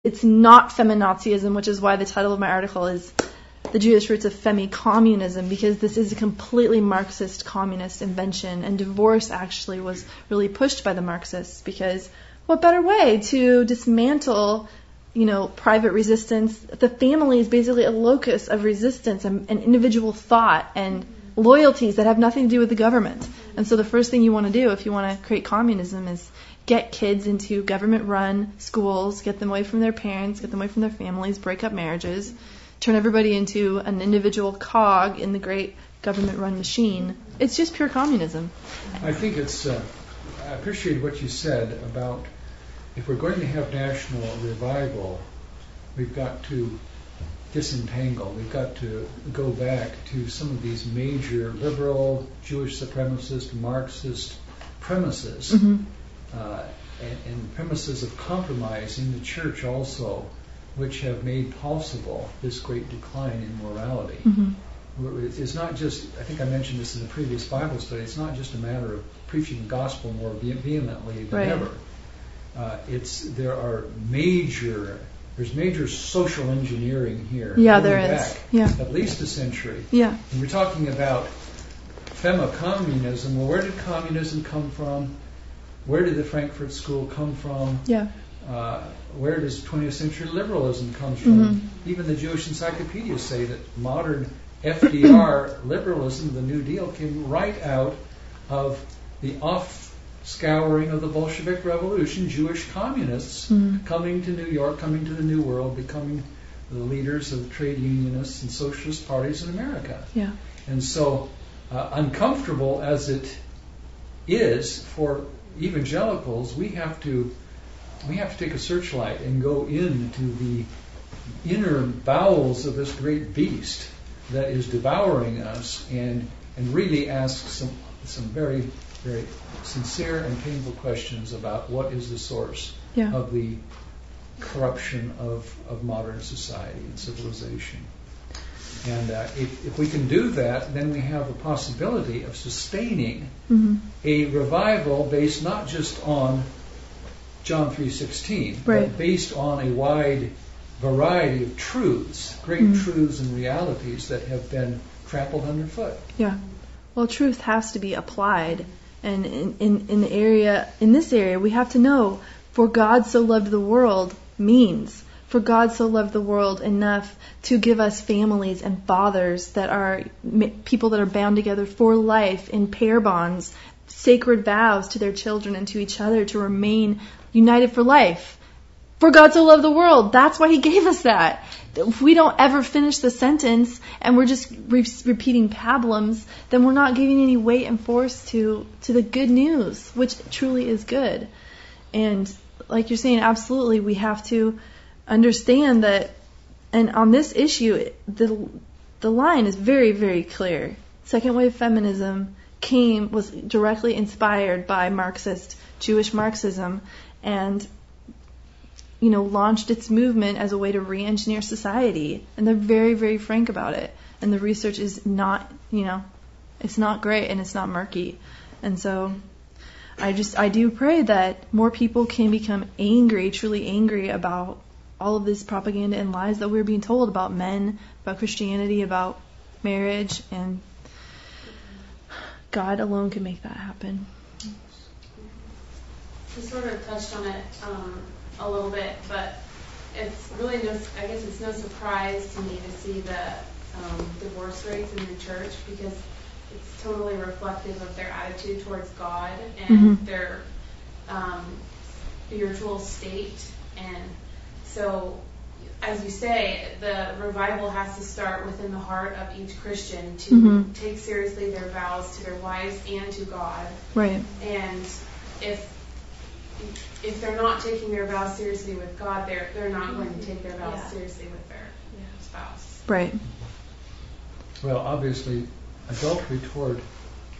it's not feminazism, which is why the title of my article is The Jewish Roots of Femi-Communism, because this is a completely Marxist communist invention, and divorce actually was really pushed by the Marxists, because what better way to dismantle, private resistance? The family is basically a locus of resistance and individual thought and loyalties that have nothing to do with the government. And so the first thing you want to do if you want to create communism is get kids into government-run schools, get them away from their parents, get them away from their families, break up marriages, turn everybody into an individual cog in the great government-run machine. It's just pure communism. I think I appreciate what you said about if we're going to have national revival, we've got to disentangle. We've got to go back to some of these major liberal, Jewish supremacist, Marxist premises, and premises of compromise in the church also, which have made possible this great decline in morality. It's not just, I think I mentioned this in the previous Bible study, it's not just a matter of preaching the gospel more vehemently than ever. There's major social engineering here. Yeah, there is. Back at least a century. Yeah. And we're talking about Femi-Communism. Well, where did communism come from? Where did the Frankfurt School come from? Yeah. Where does 20th century liberalism come from? Even the Jewish encyclopedias say that modern FDR liberalism, the New Deal, came right out of the off-scouring of the Bolshevik Revolution, Jewish communists coming to New York, coming to the New World, becoming the leaders of trade unionists and socialist parties in America. Yeah. And so, uncomfortable as it is for evangelicals, we have to take a searchlight and go into the inner bowels of this great beast that is devouring us, and really ask some very, very sincere and painful questions about what is the source of the corruption of modern society and civilization. And if we can do that, then we have a possibility of sustaining a revival based not just on John 3:16, but based on a wide variety of truths, great truths and realities that have been trampled underfoot. Yeah. Well, truth has to be applied, and in this area, we have to know, for God so loved the world means, for God so loved the world enough to give us families and fathers that are people that are bound together for life in pair bonds, sacred vows to their children and to each other to remain united for life. For God so loved the world. That's why He gave us that. If we don't ever finish the sentence and we're just repeating pablums, then we're not giving any weight and force to the good news, which truly is good. And like you're saying, absolutely, we have to understand that. And on this issue, the line is very, very clear. Second wave feminism was directly inspired by Jewish Marxism, and launched its movement as a way to re-engineer society. And they're very, very frank about it. And the research is not, it's not great and it's not murky. And so I do pray that more people can become angry, truly angry about all of this propaganda and lies that we're being told about men, about Christianity, about marriage, and God alone can make that happen. You sort of touched on it a little bit, but it's really it's no surprise to me to see the divorce rates in the church, because it's totally reflective of their attitude towards God and their spiritual state. And so, as you say, the revival has to start within the heart of each Christian to take seriously their vows to their wives and to God. Right. And if they're not taking their vows seriously with God, they're not going to take their vows seriously with their spouse. Right. Well, obviously, adultery toward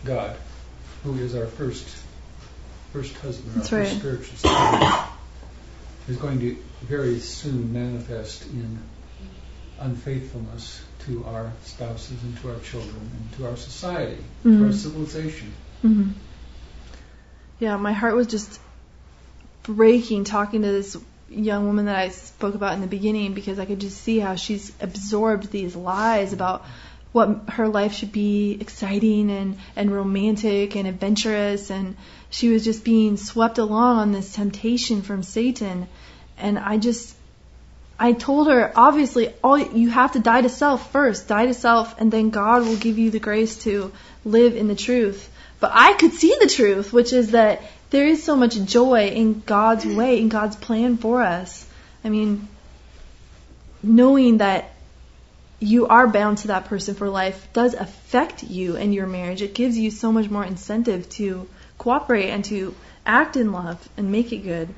God, who is our first husband, our first spiritual spouse, is going to very soon manifest in unfaithfulness to our spouses and to our children and to our society, to our civilization. Yeah, my heart was just breaking talking to this young woman that I spoke about in the beginning, because I could just see how she's absorbed these lies about what her life should be exciting and romantic and adventurous, and she was just being swept along on this temptation from Satan. And I told her, obviously, you have to die to self first, die to self, and then God will give you the grace to live in the truth. But I could see the truth, which is that there is so much joy in God's way, in God's plan for us. I mean, knowing that you are bound to that person for life does affect you and your marriage. It gives you so much more incentive to cooperate and to act in love and make it good.